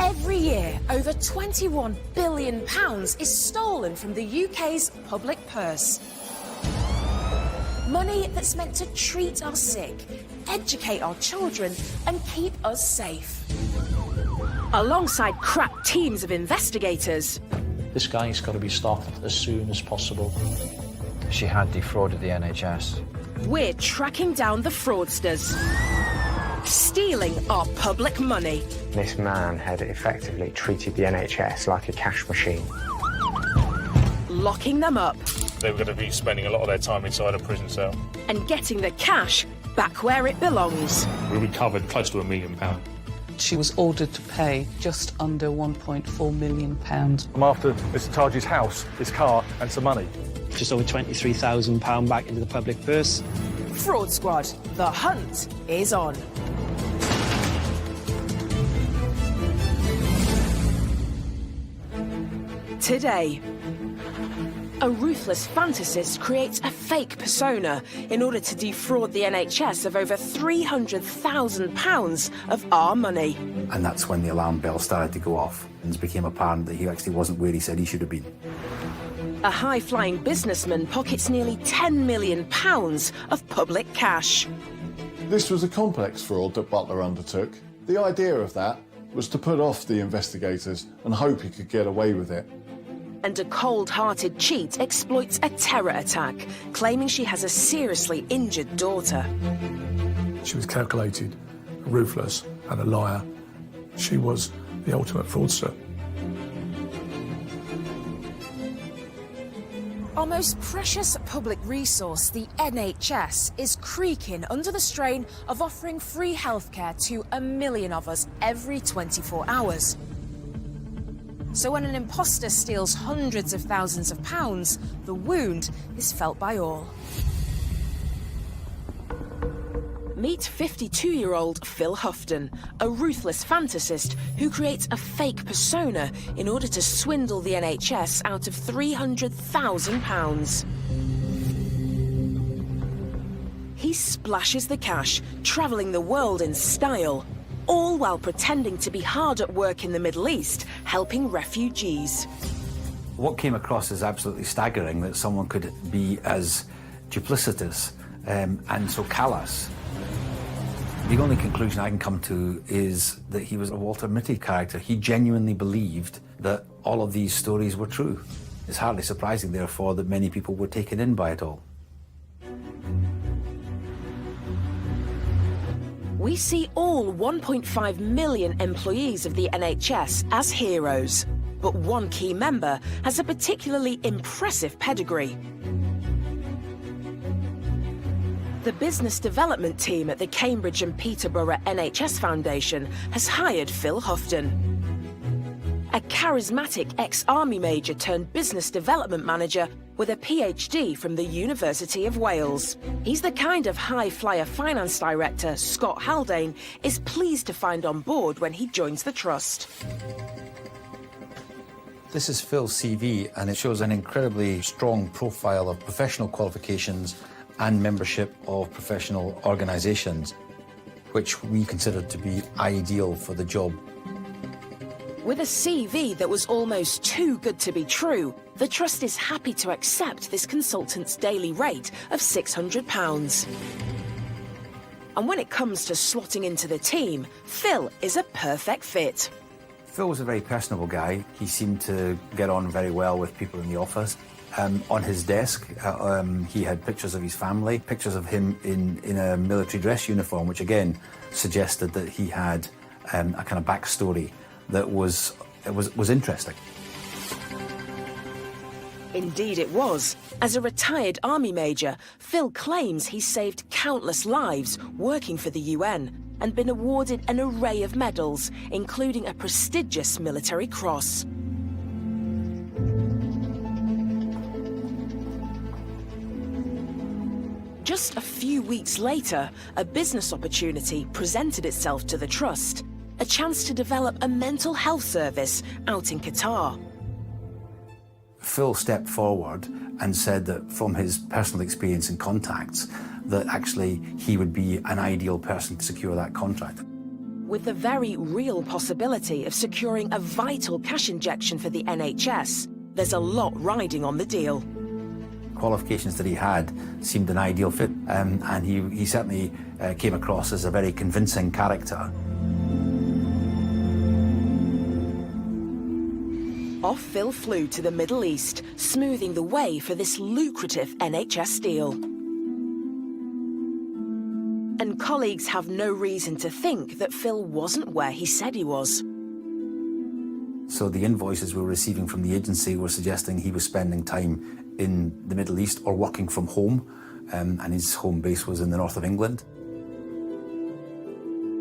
Every year, over £21 billion is stolen from the UK's public purse. Money that's meant to treat our sick, educate our children and keep us safe. Alongside crack teams of investigators. This guy's got to be stopped as soon as possible. She had defrauded the NHS. We're tracking down the fraudsters, stealing our public money. This man had effectively treated the NHS like a cash machine. Locking them up. They were going to be spending a lot of their time inside a prison cell. And getting the cash back where it belongs. We recovered close to £1 million. She was ordered to pay just under £1.4 million. I'm after Mr Taj's house, his car and some money. Just over £23,000 back into the public purse. Fraud Squad, the hunt is on. Today, a ruthless fantasist creates a fake persona in order to defraud the NHS of over £300,000 of our money. And that's when the alarm bell started to go off and it became apparent that he actually wasn't where he said he should have been. A high-flying businessman pockets nearly £10 million of public cash. This was a complex fraud that Butler undertook. The idea of that was to put off the investigators and hope he could get away with it. And a cold-hearted cheat exploits a terror attack, claiming she has a seriously injured daughter. She was calculated, ruthless and a liar. She was the ultimate fraudster. Our most precious public resource, the NHS, is creaking under the strain of offering free healthcare to 1 million of us every 24 hours. So when an imposter steals hundreds of thousands of pounds, the wound is felt by all. Meet 52-year-old Phil Houghton, a ruthless fantasist who creates a fake persona in order to swindle the NHS out of £300,000. He splashes the cash, travelling the world in style, all while pretending to be hard at work in the Middle East, helping refugees. What came across as absolutely staggering, that someone could be as duplicitous and so callous. The only conclusion I can come to is that he was a Walter Mitty character. He genuinely believed that all of these stories were true. It's hardly surprising, therefore, that many people were taken in by it all. We see all 1.5 million employees of the NHS as heroes. But one key member has a particularly impressive pedigree. The business development team at the Cambridge and Peterborough NHS Foundation has hired Phil Houghton, a charismatic ex-army major turned business development manager with a PhD from the University of Wales. He's the kind of high-flyer finance director Scott Haldane is pleased to find on board when he joins the trust. This is Phil's CV, and it shows an incredibly strong profile of professional qualifications and membership of professional organisations, which we consider to be ideal for the job. With a CV that was almost too good to be true, the Trust is happy to accept this consultant's daily rate of £600. And when it comes to slotting into the team, Phil is a perfect fit. Phil was a very personable guy. He seemed to get on very well with people in the office. On his desk, he had pictures of his family, pictures of him in a military dress uniform, which again suggested that he had a kind of backstory that was interesting. Indeed it was. As a retired army major, Phil claims he saved countless lives working for the UN and been awarded an array of medals, including a prestigious military cross. Just a few weeks later, a business opportunity presented itself to the Trust, a chance to develop a mental health service out in Qatar. Phil stepped forward and said that from his personal experience and contacts, that actually he would be an ideal person to secure that contract. With the very real possibility of securing a vital cash injection for the NHS, there's a lot riding on the deal. Qualifications that he had seemed an ideal fit, and he certainly came across as a very convincing character. Off Phil flew to the Middle East, smoothing the way for this lucrative NHS deal. And colleagues have no reason to think that Phil wasn't where he said he was. So the invoices we were receiving from the agency were suggesting he was spending time in the Middle East or working from home, and his home base was in the north of England.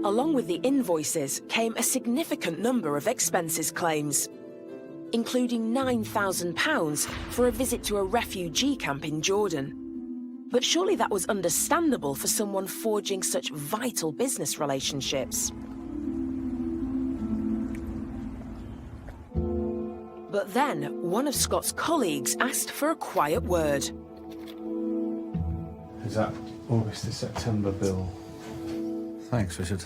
Along with the invoices came a significant number of expenses claims, including £9,000 for a visit to a refugee camp in Jordan. But surely that was understandable for someone forging such vital business relationships. But then, one of Scott's colleagues asked for a quiet word. Is that August to September bill? Thanks, Richard.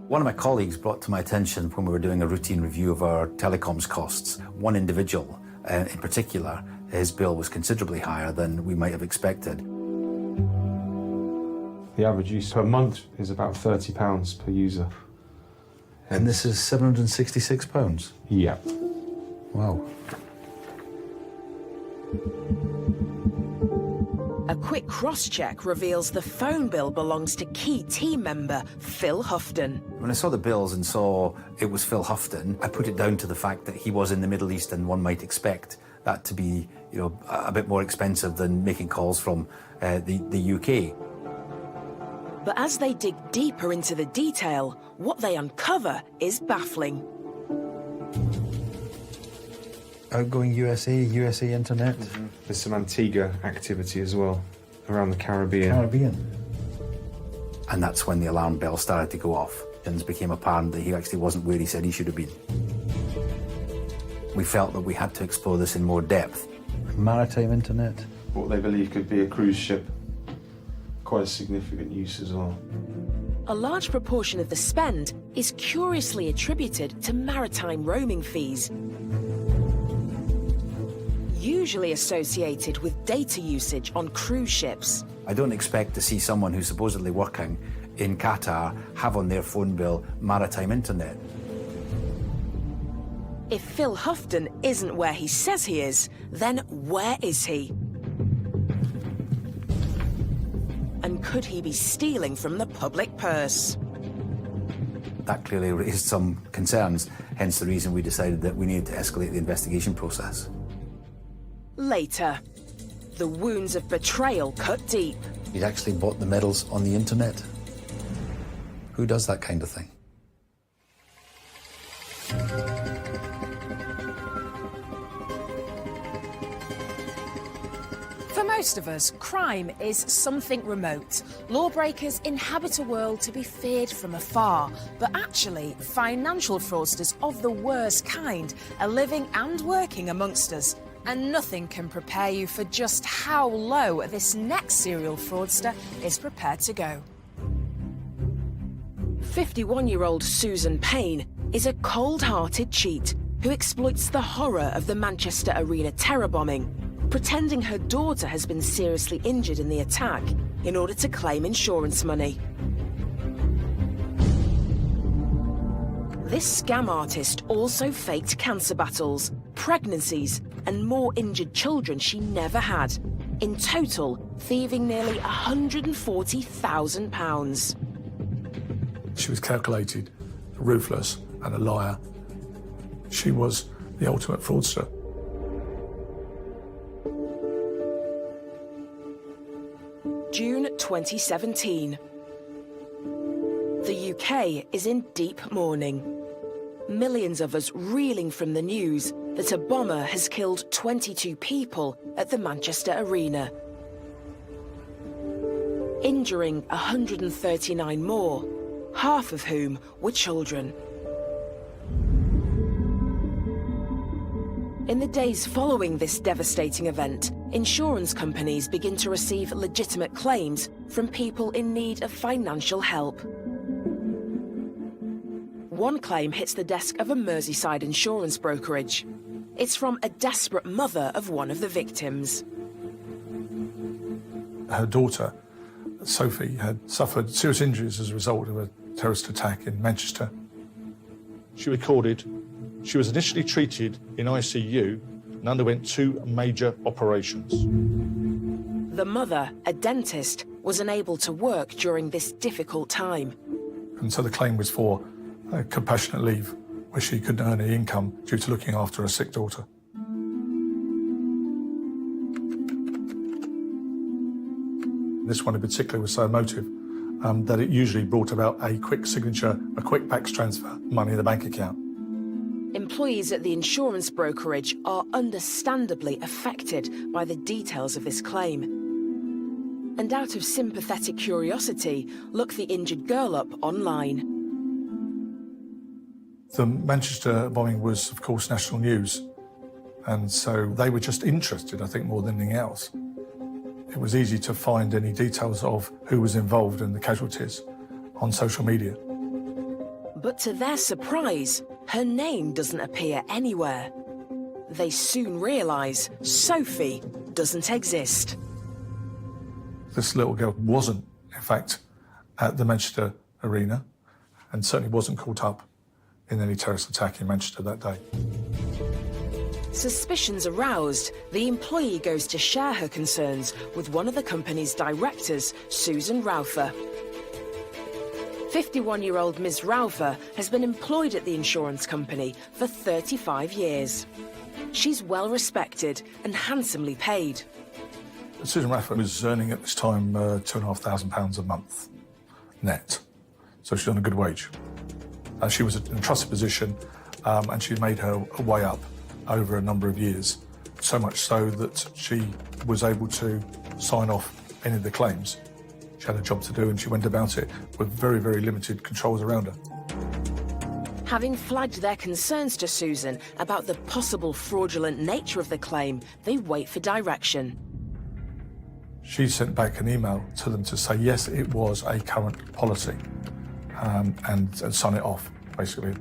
One of my colleagues brought to my attention when we were doing a routine review of our telecoms costs, one individual in particular, his bill was considerably higher than we might have expected. The average use per month is about £30 per user. And this is £766? Yeah. Wow. A quick cross-check reveals the phone bill belongs to key team member Phil Houghton. When I saw the bills and saw it was Phil Houghton, I put it down to the fact that he was in the Middle East and one might expect that to be, a bit more expensive than making calls from the UK. But as they dig deeper into the detail, what they uncover is baffling. Outgoing USA internet. There's some Antigua activity as well, around the Caribbean. And that's when the alarm bell started to go off. And it became apparent that he actually wasn't where he said he should have been. We felt that we had to explore this in more depth. Maritime internet. What they believe could be a cruise ship. Quite a significant use as well. A large proportion of the spend is curiously attributed to maritime roaming fees, usually associated with data usage on cruise ships. I don't expect to see someone who's supposedly working in Qatar have on their phone bill maritime internet. If Phil Houghton isn't where he says he is, then where is he? And could he be stealing from the public purse? That clearly raised some concerns, hence the reason we decided that we needed to escalate the investigation process. Later, the wounds of betrayal cut deep. He'd actually bought the medals on the internet. Who does that kind of thing? For most of us, crime is something remote. Lawbreakers inhabit a world to be feared from afar. But actually, financial fraudsters of the worst kind are living and working amongst us. And nothing can prepare you for just how low this next serial fraudster is prepared to go. 51-year-old Susan Payne is a cold-hearted cheat who exploits the horror of the Manchester Arena terror bombing, pretending her daughter has been seriously injured in the attack in order to claim insurance money. This scam artist also faked cancer battles, pregnancies, and more injured children she never had, in total thieving nearly £140,000. She was calculated, ruthless, and a liar. She was the ultimate fraudster. June 2017. The UK is in deep mourning. Millions of us reeling from the news that a bomber has killed 22 people at the Manchester Arena, injuring 139 more, half of whom were children. In the days following this devastating event, insurance companies begin to receive legitimate claims from people in need of financial help. one claim hits the desk of a Merseyside insurance brokerage. It's from a desperate mother of one of the victims. Her daughter, Sophie, had suffered serious injuries as a result of a terrorist attack in Manchester. She recorded she was initially treated in ICU and underwent 2 major operations. The mother, a dentist, was unable to work during this difficult time. And so the claim was for compassionate leave, where she couldn't earn any income due to looking after a sick daughter. This one in particular was so emotive that it usually brought about a quick signature, a quick PAX transfer, money in the bank account. Employees at the insurance brokerage are understandably affected by the details of this claim. And out of sympathetic curiosity, look the injured girl up online. The Manchester bombing was, of course, national news, and so they were just interested, I think, more than anything else. It was easy to find any details of who was involved in the casualties on social media. But to their surprise, her name doesn't appear anywhere. They soon realise Sophie doesn't exist. This little girl wasn't, in fact, at the Manchester arena, and certainly wasn't caught up in any terrorist attack in Manchester that day. Suspicions aroused, the employee goes to share her concerns with one of the company's directors, Susan Rauffer. 51-year-old Ms. Rauffer has been employed at the insurance company for 35 years. She's well respected and handsomely paid. Susan Rauffer was earning at this time £2,500 a month net, so she's on a good wage. She was in a trusted position and she made her way up over a number of years, so much so that she was able to sign off any of the claims. She had a job to do and she went about it with very, very limited controls around her. Having flagged their concerns to Susan about the possible fraudulent nature of the claim, they wait for direction. She sent back an email to them to say, yes, it was a current policy, and sign it off, basically.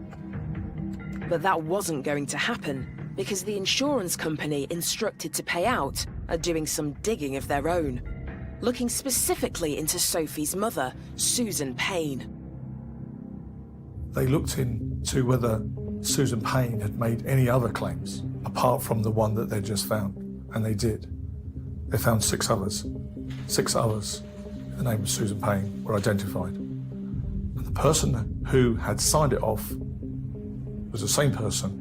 But that wasn't going to happen, because the insurance company instructed to pay out are doing some digging of their own, looking specifically into Sophie's mother, Susan Payne. They looked into whether Susan Payne had made any other claims apart from the one that they just found, and they did. They found 6 others. 6 others, the name of Susan Payne, were identified. And the person who had signed it off was the same person,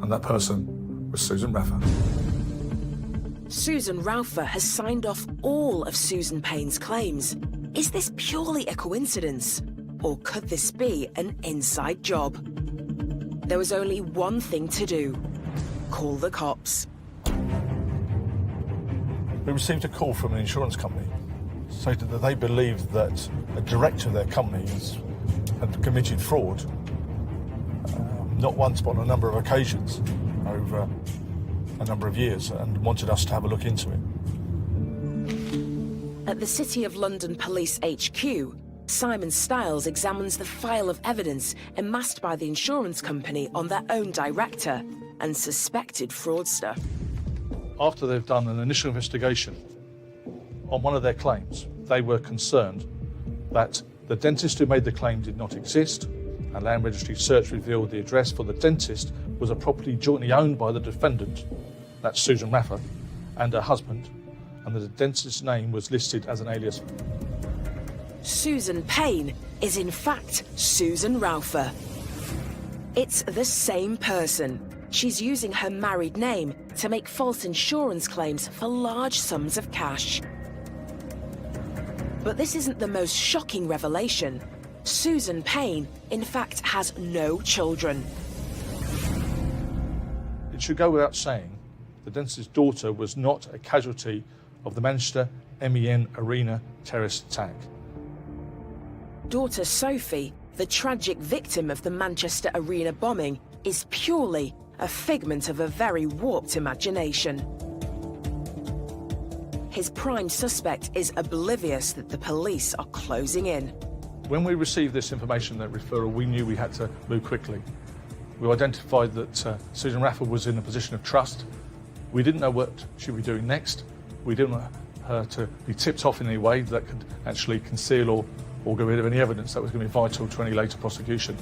and that person was Susan Rauffer. Susan Rauffer has signed off all of Susan Payne's claims. Is this purely a coincidence? Or could this be an inside job? There was only one thing to do: call the cops. We received a call from an insurance company stating that they believed that a director of their company had committed fraud, not once but on a number of occasions over a number of years, and wanted us to have a look into it. At the City of London Police HQ, Simon Stiles examines the file of evidence amassed by the insurance company on their own director and suspected fraudster. After they've done an initial investigation on one of their claims, they were concerned that the dentist who made the claim did not exist. A land registry search revealed the address for the dentist was a property jointly owned by the defendant, that's Susan Rauffer, and her husband, and the dentist's name was listed as an alias. Susan Payne is in fact Susan Rauffer. It's the same person. She's using her married name to make false insurance claims for large sums of cash. But this isn't the most shocking revelation. Susan Payne, in fact, has no children. It should go without saying, the dentist's daughter was not a casualty of the Manchester MEN Arena terrorist attack. Daughter Sophie, the tragic victim of the Manchester Arena bombing, is purely a figment of a very warped imagination. His prime suspect is oblivious that the police are closing in. When we received this information, that referral, we knew we had to move quickly. We identified that Susan Rafford was in a position of trust. We didn't know what she would be doing next. We didn't want her to be tipped off in any way that could actually conceal or get rid of any evidence that was going to be vital to any later prosecution.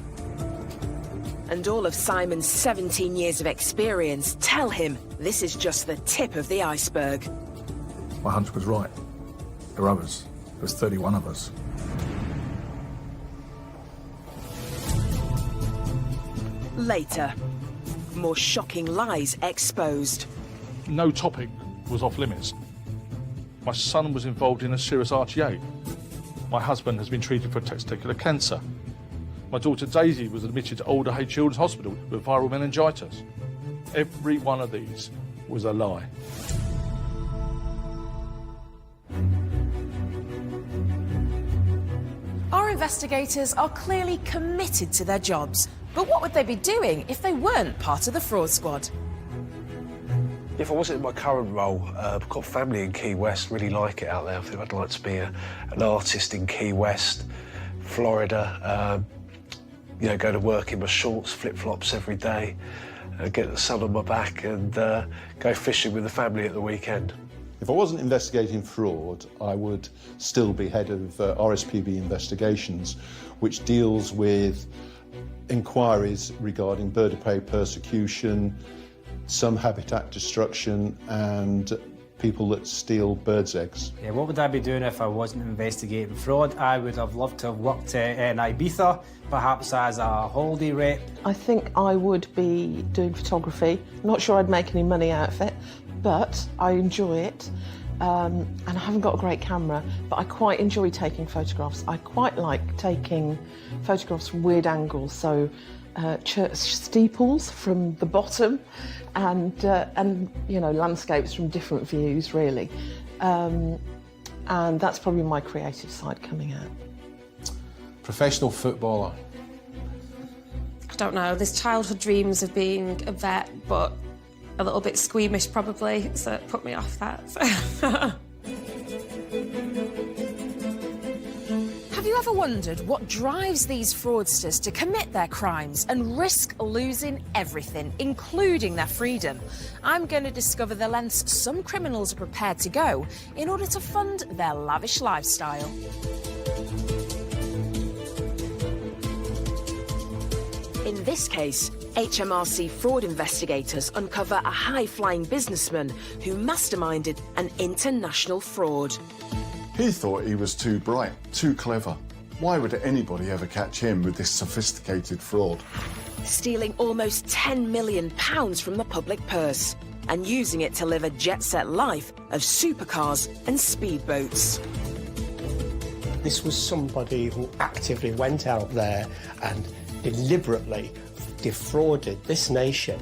And all of Simon's 17 years of experience tell him this is just the tip of the iceberg. My hunch was right. There were others. There was 31 of us. Later, more shocking lies exposed. No topic was off limits. My son was involved in a serious RTA. My husband has been treated for testicular cancer. My daughter Daisy was admitted to Alder Hay Children's Hospital with viral meningitis. Every one of these was a lie. Our investigators are clearly committed to their jobs. But what would they be doing if they weren't part of the fraud squad? If I wasn't in my current role, I've got family in Key West, really like it out there. I think I'd like to be an artist in Key West, Florida, go to work in my shorts, flip-flops every day, get the sun on my back and go fishing with the family at the weekend. If I wasn't investigating fraud, I would still be head of RSPB Investigations, which deals with inquiries regarding bird of prey persecution, some habitat destruction and people that steal birds' eggs. Yeah, what would I be doing if I wasn't investigating fraud? I would have loved to have worked in Ibiza, perhaps as a holiday rep. I think I would be doing photography. Not sure I'd make any money out of it, but I enjoy it. And I haven't got a great camera, but I quite enjoy taking photographs. I quite like taking photographs from weird angles, so church steeples from the bottom, and landscapes from different views, really. And that's probably my creative side coming out. Professional footballer. I don't know. There's childhood dreams of being a vet, but a little bit squeamish probably, so it put me off that. Have you ever wondered what drives these fraudsters to commit their crimes and risk losing everything, including their freedom? I'm going to discover the lengths some criminals are prepared to go in order to fund their lavish lifestyle. In this case, HMRC fraud investigators uncover a high-flying businessman who masterminded an international fraud. He thought he was too bright, too clever. Why would anybody ever catch him with this sophisticated fraud? Stealing almost £10 million from the public purse and using it to live a jet-set life of supercars and speedboats. This was somebody who actively went out there and deliberately defrauded this nation,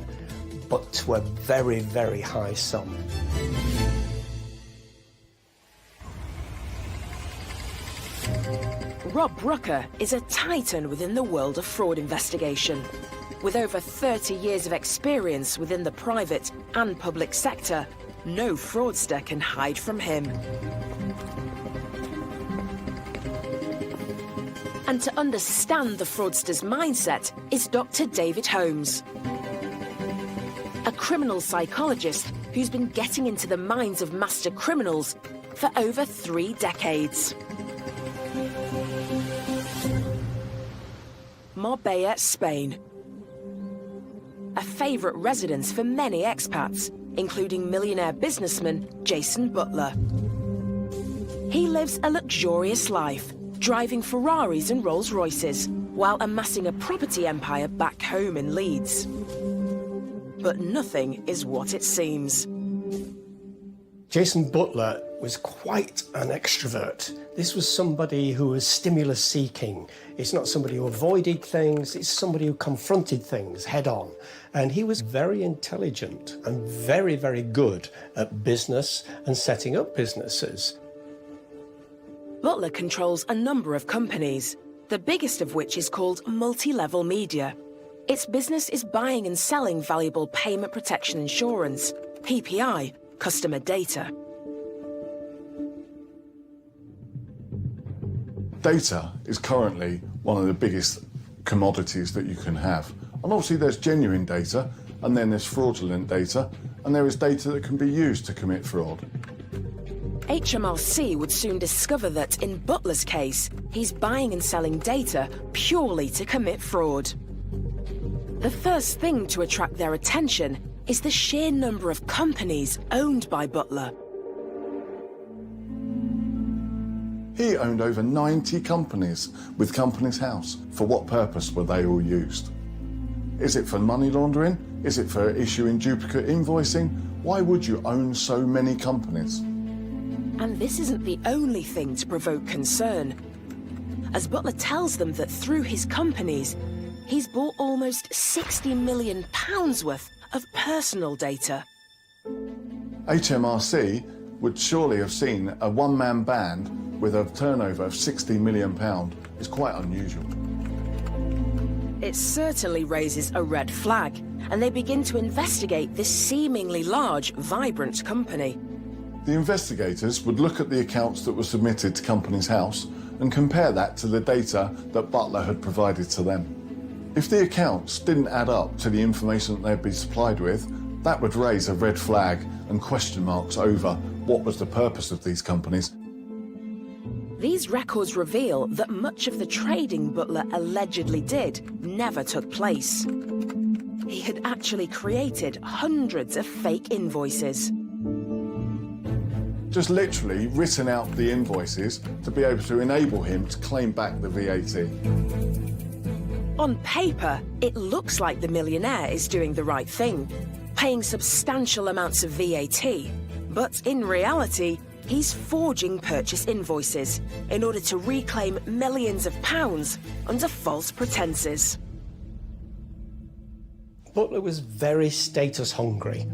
but to a very, very high sum. Rob Rucker is a titan within the world of fraud investigation. With over 30 years of experience within the private and public sector, no fraudster can hide from him. And to understand the fraudster's mindset is Dr. David Holmes, a criminal psychologist who's been getting into the minds of master criminals for over 3 decades. Marbella, Spain. A favourite residence for many expats, including millionaire businessman Jason Butler. He lives a luxurious life, driving Ferraris and Rolls Royces, while amassing a property empire back home in Leeds. But nothing is what it seems. Jason Butler was quite an extrovert. This was somebody who was stimulus-seeking. It's not somebody who avoided things, it's somebody who confronted things head-on. And he was very intelligent and very, very good at business and setting up businesses. Butler controls a number of companies, the biggest of which is called Multi-Level Media. Its business is buying and selling valuable payment protection insurance, PPI, customer data. Data is currently one of the biggest commodities that you can have. And obviously there's genuine data, and then there's fraudulent data, and there is data that can be used to commit fraud. HMRC would soon discover that, in Butler's case, he's buying and selling data purely to commit fraud. The first thing to attract their attention is the sheer number of companies owned by Butler. He owned over 90 companies with Companies House. For what purpose were they all used? Is it for money laundering? Is it for issuing duplicate invoicing? Why would you own so many companies? And this isn't the only thing to provoke concern, as Butler tells them that through his companies, he's bought almost £60 million worth of personal data. HMRC would surely have seen a one-man band with a turnover of £60 million is quite unusual. It certainly raises a red flag, and they begin to investigate this seemingly large, vibrant company. The investigators would look at the accounts that were submitted to Companies House and compare that to the data that Butler had provided to them. If the accounts didn't add up to the information that they'd been supplied with, that would raise a red flag and question marks over what was the purpose of these companies. These records reveal that much of the trading Butler allegedly did never took place. He had actually created hundreds of fake invoices. Just literally written out the invoices to be able to enable him to claim back the VAT. On paper, it looks like the millionaire is doing the right thing, paying substantial amounts of VAT. But in reality, he's forging purchase invoices in order to reclaim millions of pounds under false pretenses. Butler was very status hungry,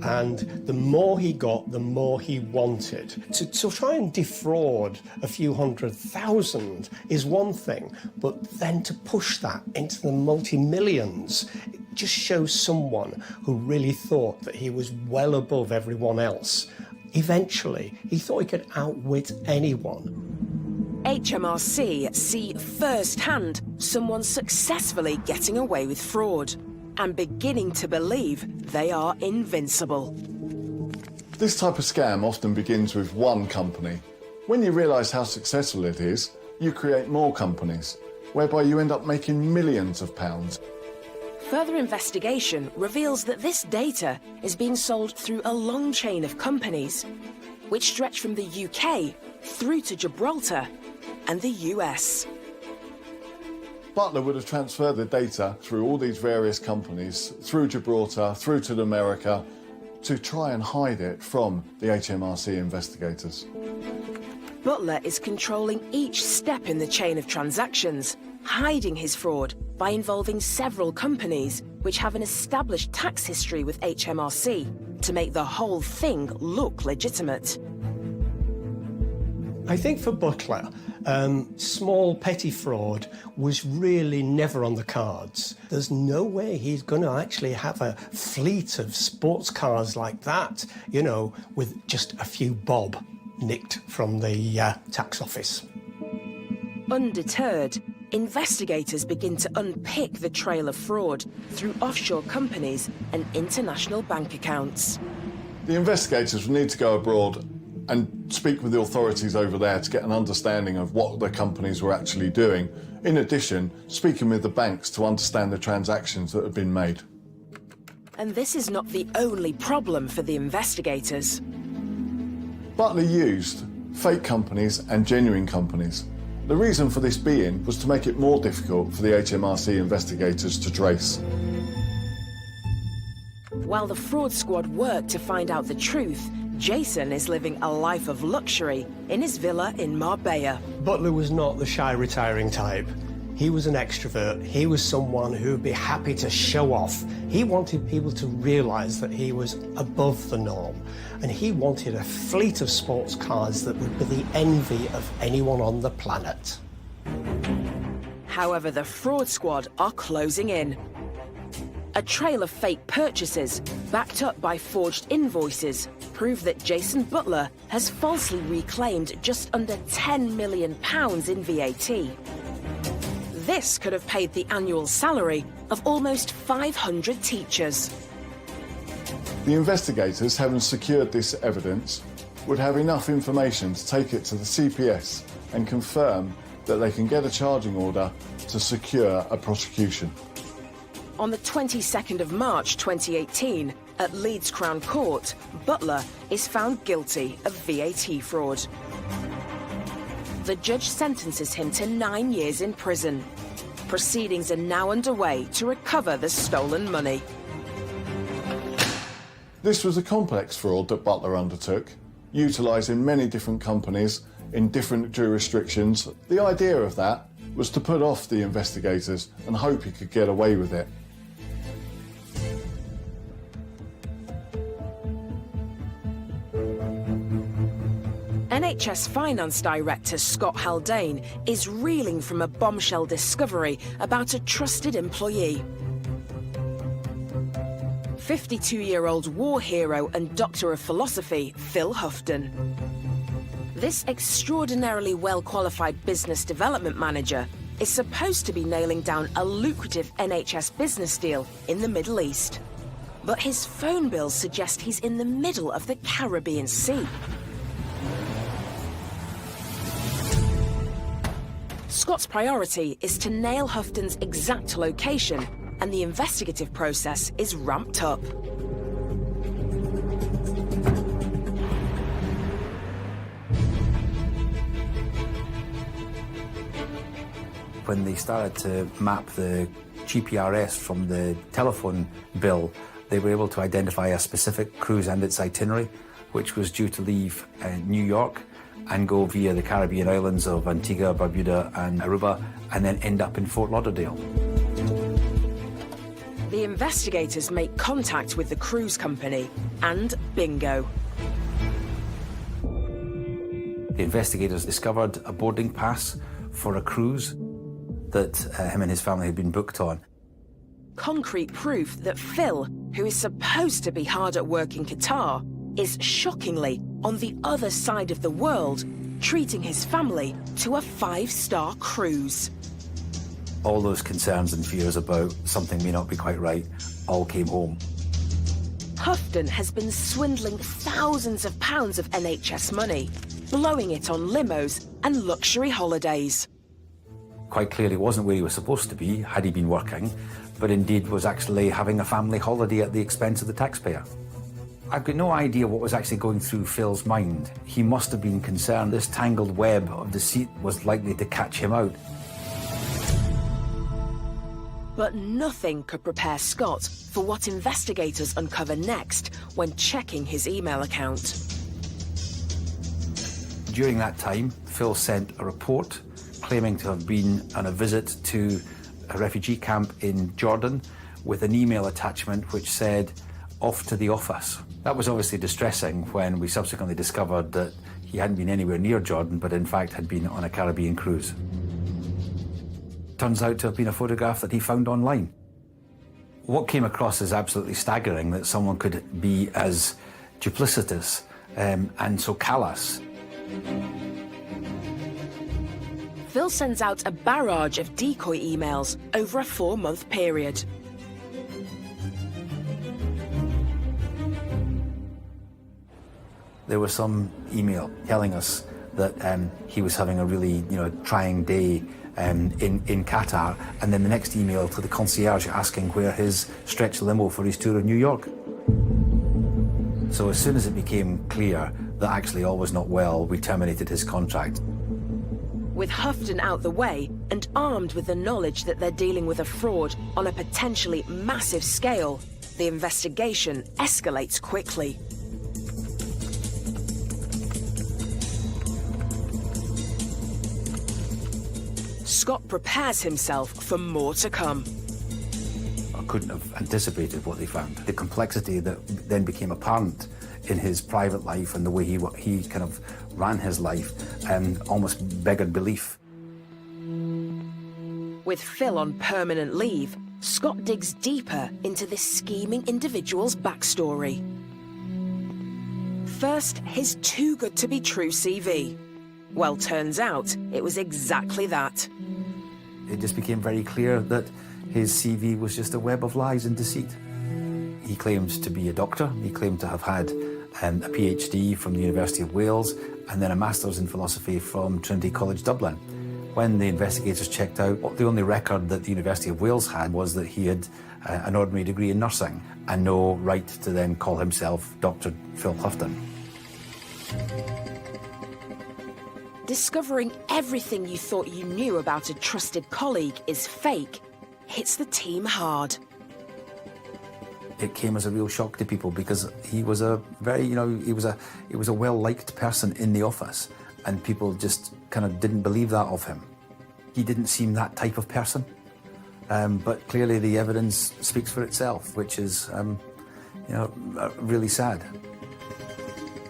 and the more he got, the more he wanted. To try and defraud a few 100,000 is one thing, but then to push that into the multi-millions, it just shows someone who really thought that he was well above everyone else. Eventually, he thought he could outwit anyone. HMRC see firsthand someone successfully getting away with fraud and beginning to believe they are invincible. This type of scam often begins with one company. When you realise how successful it is, you create more companies, whereby you end up making millions of pounds. Further investigation reveals that this data is being sold through a long chain of companies, which stretch from the UK through to Gibraltar and the US. Butler would have transferred the data through all these various companies, through Gibraltar, through to America, to try and hide it from the HMRC investigators. Butler is controlling each step in the chain of transactions, hiding his fraud by involving several companies which have an established tax history with HMRC to make the whole thing look legitimate. I think for Butler, small petty fraud was really never on the cards. There's no way he's going to actually have a fleet of sports cars like that, you know, with just a few bob nicked from the tax office. Undeterred, investigators begin to unpick the trail of fraud through offshore companies and international bank accounts. The investigators would need to go abroad and speak with the authorities over there to get an understanding of what the companies were actually doing. In addition, speaking with the banks to understand the transactions that have been made. And this is not the only problem for the investigators. Butler used fake companies and genuine companies. The reason for this being was to make it more difficult for the HMRC investigators to trace. While the fraud squad worked to find out the truth, Jason is living a life of luxury in his villa in Marbella. Butler was not the shy, retiring type. He was an extrovert. He was someone who'd be happy to show off. He wanted people to realise that he was above the norm. And he wanted a fleet of sports cars that would be the envy of anyone on the planet. However, the fraud squad are closing in. A trail of fake purchases, backed up by forged invoices, prove that Jason Butler has falsely reclaimed just under £10 million in VAT. This could have paid the annual salary of almost 500 teachers. The investigators, having secured this evidence, would have enough information to take it to the CPS and confirm that they can get a charging order to secure a prosecution. On the 22nd of March 2018, at Leeds Crown Court, Butler is found guilty of VAT fraud. The judge sentences him to 9 years in prison. Proceedings are now underway to recover the stolen money. This was a complex fraud that Butler undertook, utilising many different companies in different jurisdictions. The idea of that was to put off the investigators and hope he could get away with it. NHS Finance Director Scott Haldane is reeling from a bombshell discovery about a trusted employee. 52-year-old war hero and Doctor of Philosophy, Phil Houghton. This extraordinarily well-qualified business development manager is supposed to be nailing down a lucrative NHS business deal in the Middle East. But his phone bills suggest he's in the middle of the Caribbean Sea. Scott's priority is to nail Houghton's exact location, and the investigative process is ramped up. When they started to map the GPRS from the telephone bill, they were able to identify a specific cruise and its itinerary, which was due to leave New York and go via the Caribbean islands of Antigua, Barbuda and Aruba, and then end up in Fort Lauderdale. The investigators make contact with the cruise company, and bingo. The investigators discovered a boarding pass for a cruise that him and his family had been booked on. Concrete proof that Phil, who is supposed to be hard at work in Qatar, is shockingly on the other side of the world, treating his family to a 5-star cruise. All those concerns and fears about something may not be quite right all came home. Houghton has been swindling thousands of pounds of NHS money, blowing it on limos and luxury holidays. Quite clearly wasn't where he was supposed to be, had he been working, but indeed was actually having a family holiday at the expense of the taxpayer. I've got no idea what was actually going through Phil's mind. He must have been concerned this tangled web of deceit was likely to catch him out. But nothing could prepare Scott for what investigators uncover next when checking his email account. During that time, Phil sent a report claiming to have been on a visit to a refugee camp in Jordan with an email attachment which said, "Off to the office." That was obviously distressing when we subsequently discovered that he hadn't been anywhere near Jordan, but in fact had been on a Caribbean cruise. Turns out to have been a photograph that he found online. What came across as absolutely staggering, that someone could be as duplicitous and so callous. Phil sends out a barrage of decoy emails over a 4-month period. There was some email telling us that he was having a really, trying day in Qatar, and then the next email to the concierge asking where his stretch limo for his tour of New York. So as soon as it became clear that actually all was not well, we terminated his contract. With Houghton out the way and armed with the knowledge that they're dealing with a fraud on a potentially massive scale, the investigation escalates quickly. Scott prepares himself for more to come. I couldn't have anticipated what they found. The complexity that then became apparent in his private life and the way he kind of ran his life almost beggared belief. With Phil on permanent leave, Scott digs deeper into this scheming individual's backstory. First, his too-good-to-be-true CV. Well, turns out it was exactly that. It just became very clear that his CV was just a web of lies and deceit. He claimed to be a doctor. He claimed to have had a PhD from the University of Wales and then a Master's in Philosophy from Trinity College Dublin. When the investigators checked out, the only record that the University of Wales had was that he had an ordinary degree in nursing and no right to then call himself Dr. Phil Houghton. Discovering everything you thought you knew about a trusted colleague is fake hits the team hard. It came as a real shock to people because he was a very, he was a well-liked person in the office, and people just kind of didn't believe that of him. He didn't seem that type of person, but clearly the evidence speaks for itself, which is, really sad.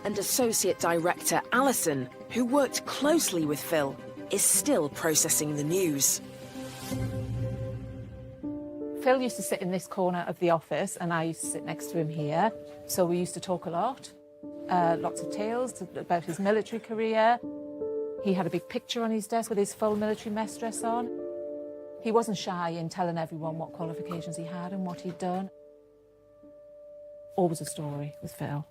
And Associate Director Alison, who worked closely with Phil, is still processing the news. Phil used to sit in this corner of the office and I used to sit next to him here. So we used to talk a lot, lots of tales about his military career. He had a big picture on his desk with his full military mess dress on. He wasn't shy in telling everyone what qualifications he had and what he'd done. Always a story with Phil.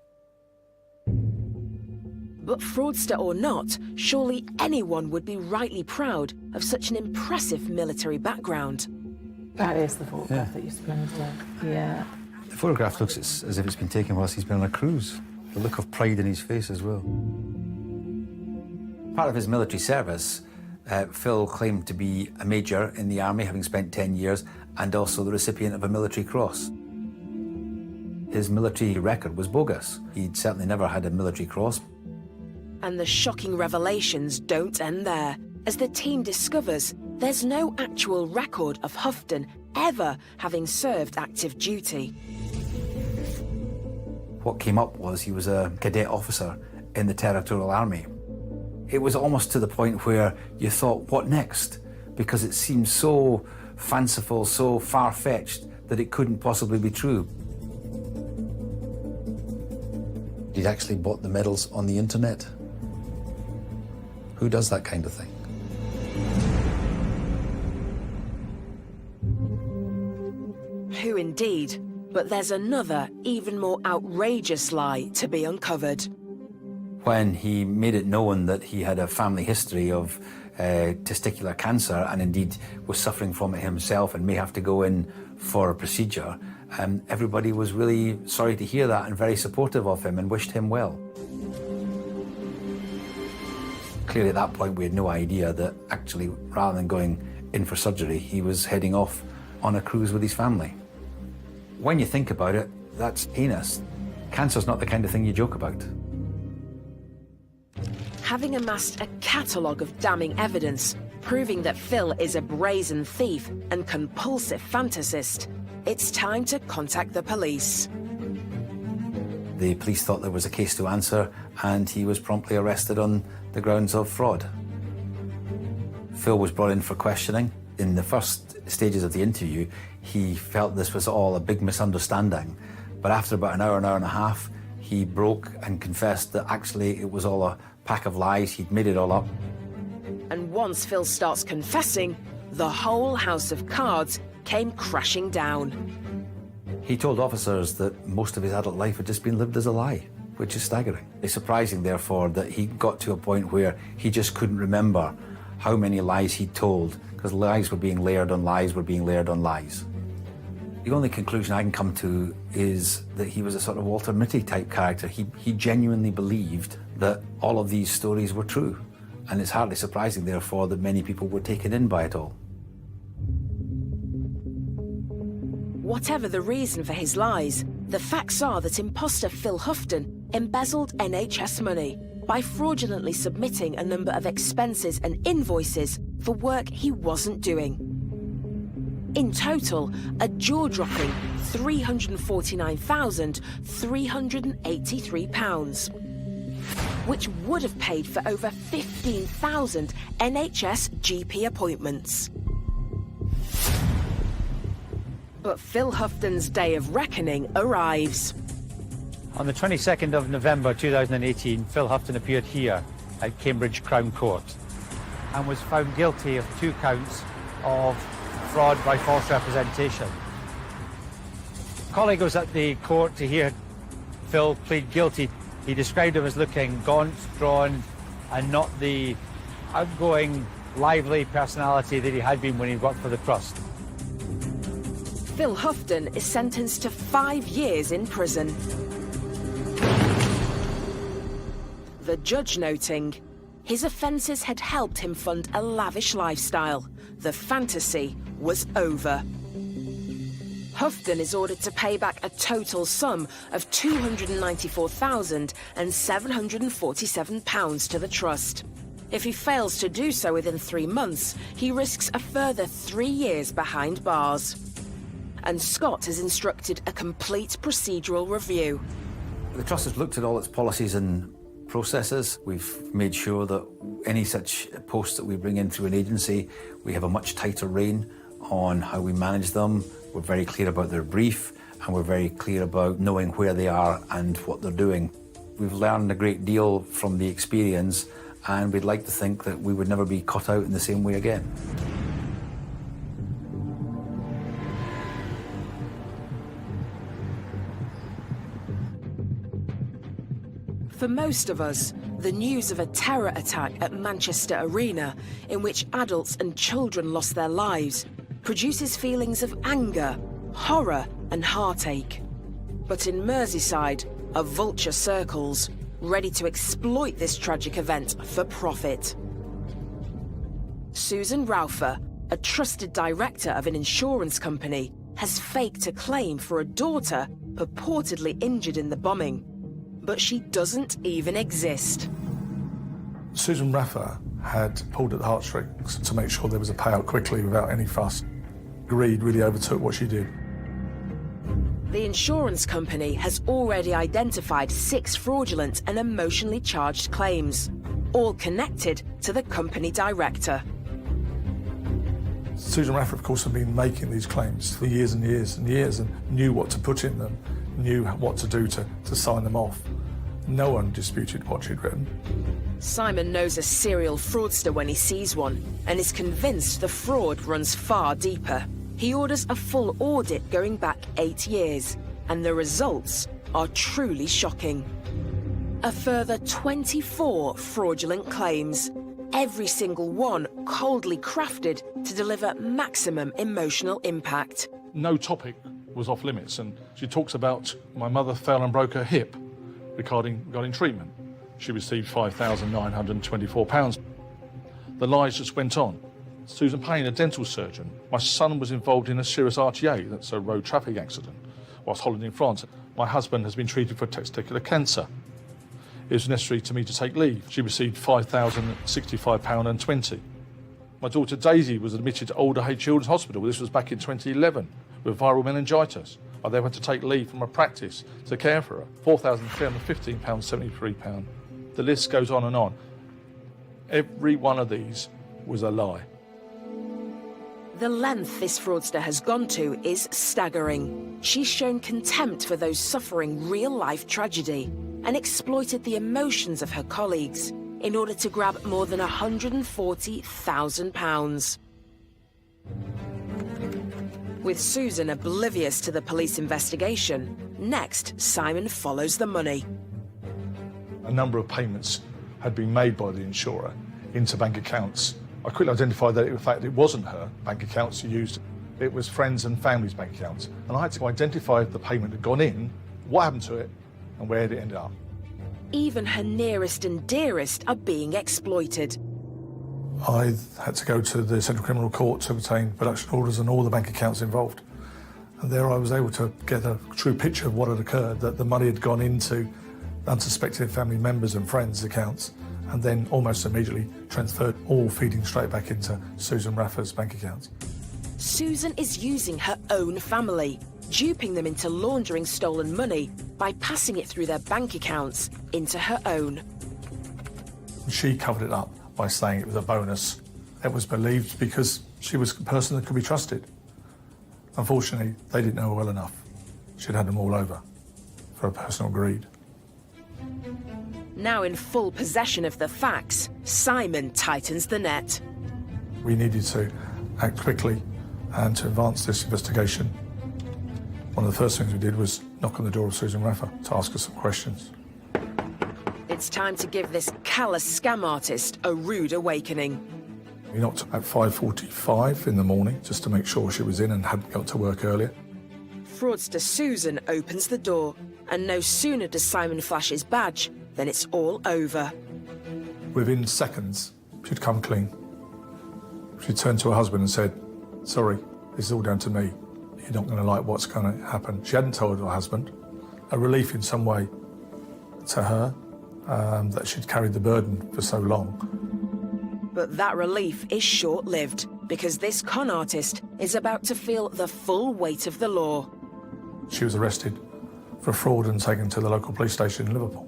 But fraudster or not, surely anyone would be rightly proud of such an impressive military background. That is the photograph that used to be on his desk. Yeah. The photograph looks as if it's been taken whilst he's been on a cruise. The look of pride in his face as well. Part of his military service, Phil claimed to be a major in the army, having spent 10 years, and also the recipient of a military cross. His military record was bogus. He'd certainly never had a military cross. And the shocking revelations don't end there, as the team discovers there's no actual record of Houghton ever having served active duty. What came up was he was a cadet officer in the Territorial Army. It was almost to the point where you thought, what next? Because it seemed so fanciful, so far-fetched, that it couldn't possibly be true. He'd actually bought the medals on the internet. Who does that kind of thing? Who indeed? But there's another, even more outrageous lie to be uncovered. When he made it known that he had a family history of testicular cancer and indeed was suffering from it himself and may have to go in for a procedure, everybody was really sorry to hear that and very supportive of him and wished him well. Clearly at that point we had no idea that actually, rather than going in for surgery, he was heading off on a cruise with his family. When you think about it, that's heinous. Cancer's not the kind of thing you joke about. Having amassed a catalogue of damning evidence, proving that Phil is a brazen thief and compulsive fantasist, it's time to contact the police. The police thought there was a case to answer, and he was promptly arrested on the grounds of fraud. Phil was brought in for questioning. In the first stages of the interview, he felt this was all a big misunderstanding. But after about an hour and a half, he broke and confessed that actually it was all a pack of lies. He'd made it all up. And once Phil starts confessing, the whole house of cards came crashing down. He told officers that most of his adult life had just been lived as a lie, which is staggering. It's surprising, therefore, that he got to a point where he just couldn't remember how many lies he'd told, because lies were being layered on lies were being layered on lies. The only conclusion I can come to is that he was a sort of Walter Mitty type character. He genuinely believed that all of these stories were true. And it's hardly surprising, therefore, that many people were taken in by it all. Whatever the reason for his lies, the facts are that imposter Phil Houghton embezzled NHS money by fraudulently submitting a number of expenses and invoices for work he wasn't doing. In total, a jaw-dropping £349,383, which would have paid for over 15,000 NHS GP appointments. But Phil Houghton's day of reckoning arrives. On the 22nd of November 2018, Phil Houghton appeared here at Cambridge Crown Court and was found guilty of 2 counts of fraud by false representation. A colleague was at the court to hear Phil plead guilty. He described him as looking gaunt, drawn, and not the outgoing, lively personality that he had been when he worked for the Trust. Phil Houghton is sentenced to 5 years in prison. The judge noting his offences had helped him fund a lavish lifestyle. The fantasy was over. Houghton is ordered to pay back a total sum of £294,747 to the Trust. If he fails to do so within 3 months, he risks a further 3 years behind bars. And Scott has instructed a complete procedural review. The Trust has looked at all its policies and processes. We've made sure that any such posts that we bring in through an agency, we have a much tighter rein on how we manage them. We're very clear about their brief, and we're very clear about knowing where they are and what they're doing. We've learned a great deal from the experience, and we'd like to think that we would never be caught out in the same way again. For most of us, the news of a terror attack at Manchester Arena, in which adults and children lost their lives, produces feelings of anger, horror, and heartache. But in Merseyside, a vulture circles, ready to exploit this tragic event for profit. Susan Raufer, a trusted director of an insurance company, has faked a claim for a daughter purportedly injured in the bombing. But she doesn't even exist. Susan Raffer had pulled at the heartstrings to make sure there was a payout quickly without any fuss. Greed really overtook what she did. The insurance company has already identified 6 fraudulent and emotionally charged claims, all connected to the company director. Susan Raffer, of course, had been making these claims for years and years and years and knew what to put in them, knew what to do to sign them off. No one disputed what she'd written. Simon knows a serial fraudster when he sees one and is convinced the fraud runs far deeper. He orders a full audit going back 8 years, and the results are truly shocking. A further 24 fraudulent claims, every single one coldly crafted to deliver maximum emotional impact. No topic was off limits, and she talks about my mother fell and broke her hip regarding treatment. She received £5,924. The lies just went on. Susan Payne, a dental surgeon. My son was involved in a serious RTA, that's a road traffic accident, whilst holidaying in France. My husband has been treated for testicular cancer. It was necessary to me to take leave. She received £5,065.20. My daughter Daisy was admitted to Alder Hay Children's Hospital. This was back in 2011 with viral meningitis. I then had to take leave from my practice to care for her. £4,315.73. The list goes on and on. Every one of these was a lie. The length this fraudster has gone to is staggering. She's shown contempt for those suffering real-life tragedy and exploited the emotions of her colleagues in order to grab more than £140,000. With Susan oblivious to the police investigation, next Simon follows the money. A number of payments had been made by the insurer into bank accounts. I quickly identified that in fact it wasn't her bank accounts she used. It was friends and family's bank accounts. And I had to identify if the payment had gone in, what happened to it, and where it ended up. Even her nearest and dearest are being exploited. I had to go to the Central Criminal Court to obtain production orders on all the bank accounts involved. And there I was able to get a true picture of what had occurred, that the money had gone into unsuspecting family members and friends' accounts, and then almost immediately transferred, all feeding straight back into Susan Raffer's bank accounts. Susan is using her own family, duping them into laundering stolen money by passing it through their bank accounts into her own. She covered it up by saying it was a bonus. It was believed because she was a person that could be trusted. Unfortunately, they didn't know her well enough. She'd had them all over for personal greed. Now in full possession of the facts, Simon tightens the net. We needed to act quickly and to advance this investigation. One of the first things we did was knock on the door of Susan Raffer to ask her some questions. It's time to give this callous scam artist a rude awakening. We knocked at 5:45 in the morning just to make sure she was in and hadn't got to work earlier. Fraudster Susan opens the door, and no sooner does Simon flash his badge than it's all over. Within seconds, she'd come clean. She turned to her husband and said, "Sorry, this is all down to me. You're not going to like what's going to happen." She hadn't told her husband. A relief in some way to her that she'd carried the burden for so long. But that relief is short-lived, because this con artist is about to feel the full weight of the law. She was arrested for fraud and taken to the local police station in Liverpool.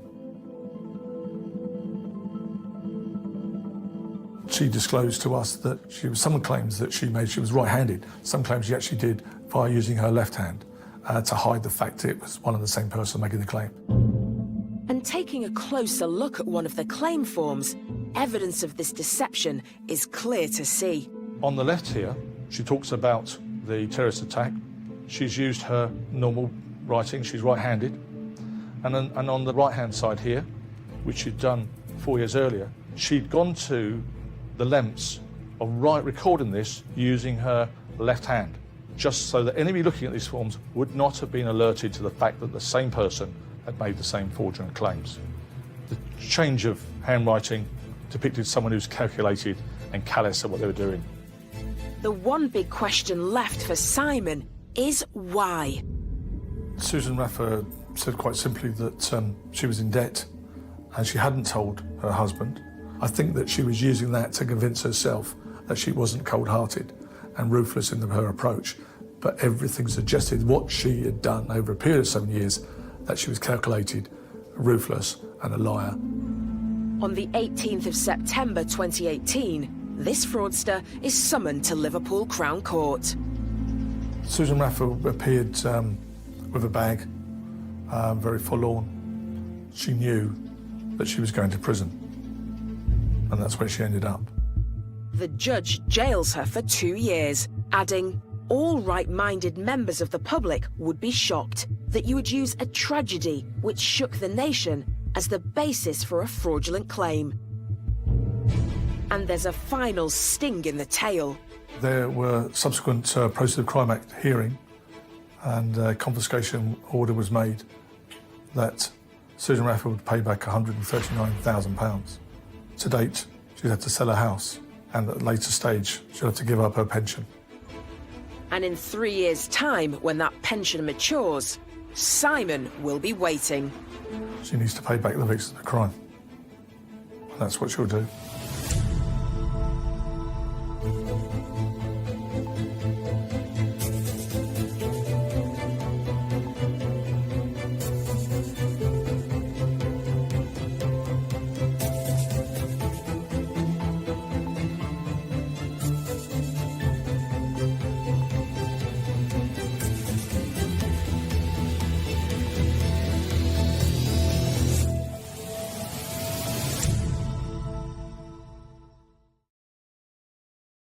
She disclosed to us that some claims that she made she was right-handed. Some claims she actually did by using her left hand to hide the fact it was one and the same person making the claim. And taking a closer look at one of the claim forms, evidence of this deception is clear to see. On the left here, she talks about the terrorist attack. She's used her normal writing, she's right-handed. And on the right-hand side here, which she'd done 4 years earlier, she'd gone to the lengths of recording this using her left hand, just so that anybody looking at these forms would not have been alerted to the fact that the same person had made the same fraudulent claims. The change of handwriting depicted someone who's calculated and callous at what they were doing. The one big question left for Simon is why? Susan Raffer said quite simply that she was in debt and she hadn't told her husband. I think that she was using that to convince herself that she wasn't cold-hearted and ruthless in her approach, but everything suggested what she had done over a period of 7 years, that she was calculated, ruthless and a liar. On the 18th of September 2018, this fraudster is summoned to Liverpool Crown Court. Susan Raffer appeared with a bag, very forlorn. She knew that she was going to prison, and that's where she ended up. The judge jails her for 2 years, adding, all right-minded members of the public would be shocked that you would use a tragedy which shook the nation as the basis for a fraudulent claim. And there's a final sting in the tail. There were subsequent Process of Crime Act hearing, and a confiscation order was made that Susan Raffer would pay back £139,000. To date, she's had to sell her house, and at a later stage, she'll have to give up her pension. And in 3 years' time, when that pension matures, Simon will be waiting. She needs to pay back the victims of the crime, and that's what she'll do.